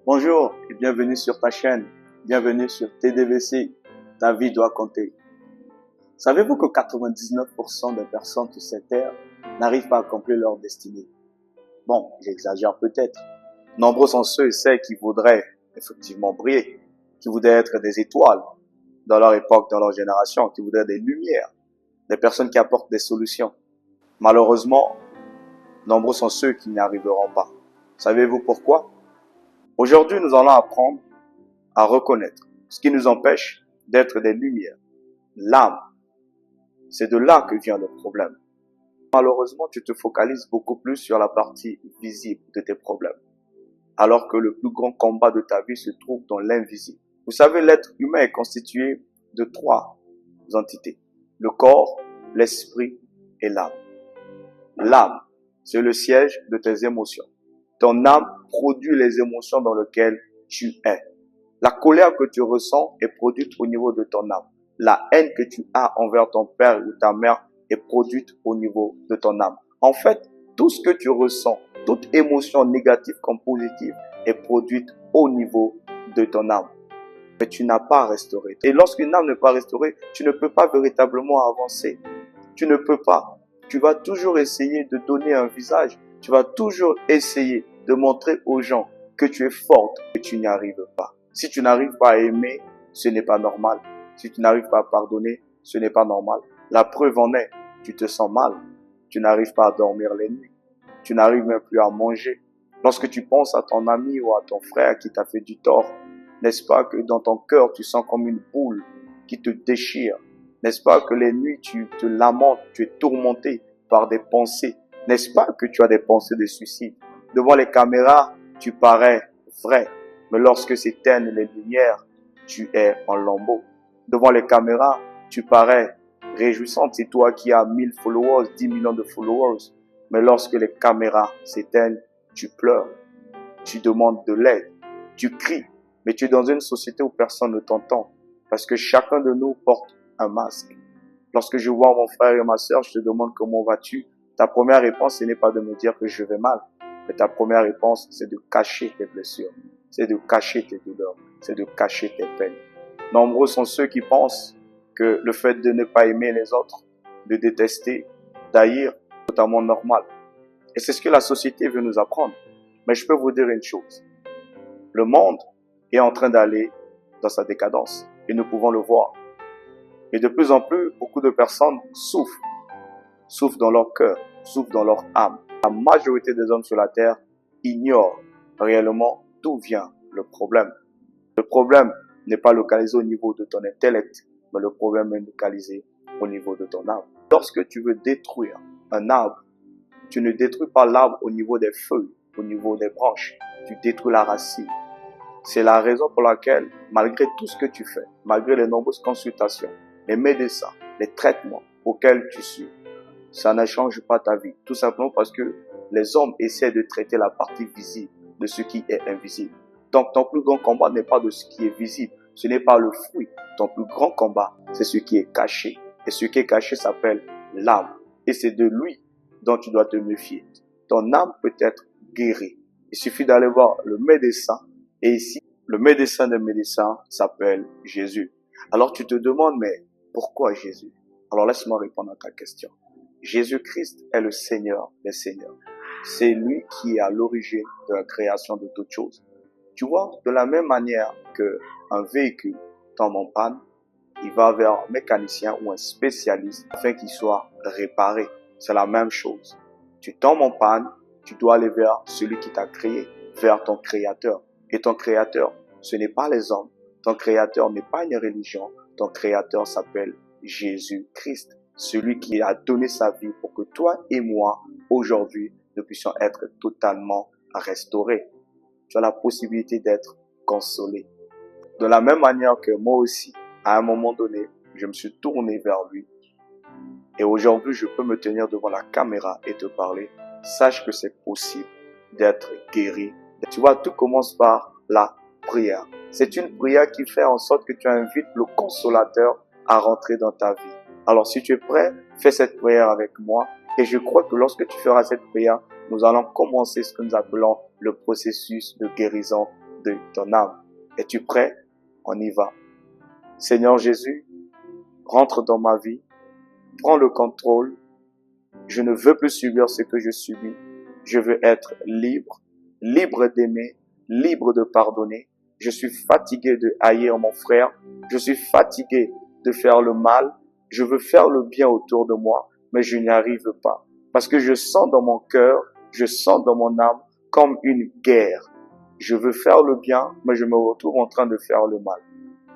Bonjour et bienvenue sur ta chaîne, bienvenue sur TDVC, ta vie doit compter. Savez-vous que 99% des personnes sur cette terre n'arrivent pas à accomplir leur destinée? Bon, j'exagère peut-être. Nombreux sont ceux et celles qui voudraient effectivement briller, qui voudraient être des étoiles dans leur époque, dans leur génération, qui voudraient des lumières, des personnes qui apportent des solutions. Malheureusement, nombreux sont ceux qui n'y arriveront pas. Savez-vous pourquoi? Aujourd'hui, nous allons apprendre à reconnaître ce qui nous empêche d'être des lumières. L'âme, c'est de là que vient le problème. Malheureusement, tu te focalises beaucoup plus sur la partie visible de tes problèmes, alors que le plus grand combat de ta vie se trouve dans l'invisible. Vous savez, l'être humain est constitué de 3 entités: le corps, l'esprit et l'âme. L'âme, c'est le siège de tes émotions. Ton âme produit les émotions dans lesquelles tu es. La colère que tu ressens est produite au niveau de ton âme. La haine que tu as envers ton père ou ta mère est produite au niveau de ton âme. En fait, tout ce que tu ressens, toute émotion négative comme positive est produite au niveau de ton âme. Mais tu n'as pas restauré. Et lorsqu'une âme n'est pas restaurée, tu ne peux pas véritablement avancer. Tu ne peux pas. Tu vas toujours essayer de donner un visage. Tu vas toujours essayer de montrer aux gens que tu es forte, que tu n'y arrives pas. Si tu n'arrives pas à aimer, ce n'est pas normal. Si tu n'arrives pas à pardonner, ce n'est pas normal. La preuve en est, tu te sens mal. Tu n'arrives pas à dormir les nuits. Tu n'arrives même plus à manger. Lorsque tu penses à ton ami ou à ton frère qui t'a fait du tort, n'est-ce pas que dans ton cœur, tu sens comme une boule qui te déchire? N'est-ce pas que les nuits, tu te lamentes, tu es tourmenté par des pensées? N'est-ce pas que tu as des pensées de suicide? Devant les caméras, tu parais vrai. Mais lorsque s'éteignent les lumières, tu es en lambeaux. Devant les caméras, tu parais réjouissante. C'est toi qui as 1000 followers, 10 millions de followers. Mais lorsque les caméras s'éteignent, tu pleures. Tu demandes de l'aide. Tu cries. Mais tu es dans une société où personne ne t'entend. Parce que chacun de nous porte un masque. Lorsque je vois mon frère et ma sœur, je te demande comment vas-tu. Ta première réponse, ce n'est pas de me dire que je vais mal. Mais ta première réponse, c'est de cacher tes blessures. C'est de cacher tes douleurs. C'est de cacher tes peines. Nombreux sont ceux qui pensent que le fait de ne pas aimer les autres, de détester, d'haïr, est totalement normal. Et c'est ce que la société veut nous apprendre. Mais je peux vous dire une chose. Le monde est en train d'aller dans sa décadence. Et nous pouvons le voir. Et de plus en plus, beaucoup de personnes souffrent dans leur cœur, souffrent dans leur âme. La majorité des hommes sur la terre ignorent réellement d'où vient le problème. Le problème n'est pas localisé au niveau de ton intellect, mais le problème est localisé au niveau de ton âme. Lorsque tu veux détruire un arbre, tu ne détruis pas l'arbre au niveau des feuilles, au niveau des branches. Tu détruis la racine. C'est la raison pour laquelle, malgré tout ce que tu fais, malgré les nombreuses consultations, les médecins, les traitements auxquels tu suis, ça ne change pas ta vie. Tout simplement parce que les hommes essaient de traiter la partie visible de ce qui est invisible. Donc ton plus grand combat n'est pas de ce qui est visible. Ce n'est pas le fruit. Ton plus grand combat, c'est ce qui est caché. Et ce qui est caché s'appelle l'âme. Et c'est de lui dont tu dois te méfier. Ton âme peut être guérie. Il suffit d'aller voir le médecin. Et ici, le médecin des médecins s'appelle Jésus. Alors tu te demandes, mais pourquoi Jésus? Alors laisse-moi répondre à ta question. Jésus-Christ est le Seigneur des Seigneurs. C'est lui qui est à l'origine de la création de toutes choses. Tu vois, de la même manière qu'un véhicule tombe en panne, il va vers un mécanicien ou un spécialiste afin qu'il soit réparé. C'est la même chose. Tu tombes en panne, tu dois aller vers celui qui t'a créé, vers ton créateur. Et ton créateur, ce n'est pas les hommes. Ton créateur n'est pas une religion. Ton créateur s'appelle Jésus-Christ. Celui qui a donné sa vie pour que toi et moi, aujourd'hui, nous puissions être totalement restaurés. Tu as la possibilité d'être consolé. De la même manière que moi aussi, à un moment donné, je me suis tourné vers lui. Et aujourd'hui, je peux me tenir devant la caméra et te parler. Sache que c'est possible d'être guéri. Tu vois, tout commence par la prière. C'est une prière qui fait en sorte que tu invites le consolateur à rentrer dans ta vie. Alors, si tu es prêt, fais cette prière avec moi. Et je crois que lorsque tu feras cette prière, nous allons commencer ce que nous appelons le processus de guérison de ton âme. Es-tu prêt? On y va. Seigneur Jésus, rentre dans ma vie, prends le contrôle. Je ne veux plus subir ce que je subis. Je veux être libre, libre d'aimer, libre de pardonner. Je suis fatigué de haïr mon frère. Je suis fatigué de faire le mal. Je veux faire le bien autour de moi, mais je n'y arrive pas. Parce que je sens dans mon cœur, je sens dans mon âme comme une guerre. Je veux faire le bien, mais je me retrouve en train de faire le mal.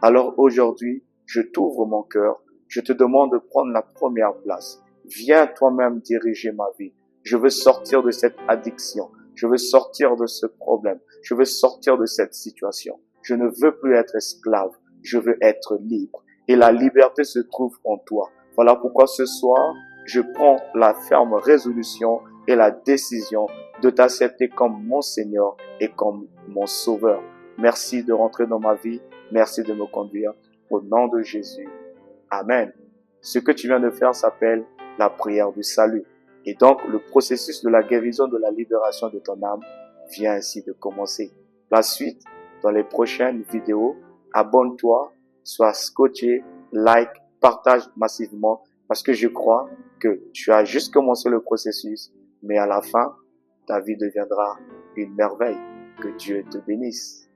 Alors aujourd'hui, je t'ouvre mon cœur. Je te demande de prendre la première place. Viens toi-même diriger ma vie. Je veux sortir de cette addiction. Je veux sortir de ce problème. Je veux sortir de cette situation. Je ne veux plus être esclave. Je veux être libre. Et la liberté se trouve en toi. Voilà pourquoi ce soir, je prends la ferme résolution et la décision de t'accepter comme mon Seigneur et comme mon Sauveur. Merci de rentrer dans ma vie. Merci de me conduire. Au nom de Jésus. Amen. Ce que tu viens de faire s'appelle la prière du salut. Et donc, le processus de la guérison, de la libération de ton âme vient ainsi de commencer. La suite, dans les prochaines vidéos, abonne-toi, sois scotché, like, partage massivement, parce que je crois que tu as juste commencé le processus, mais à la fin, ta vie deviendra une merveille. Que Dieu te bénisse.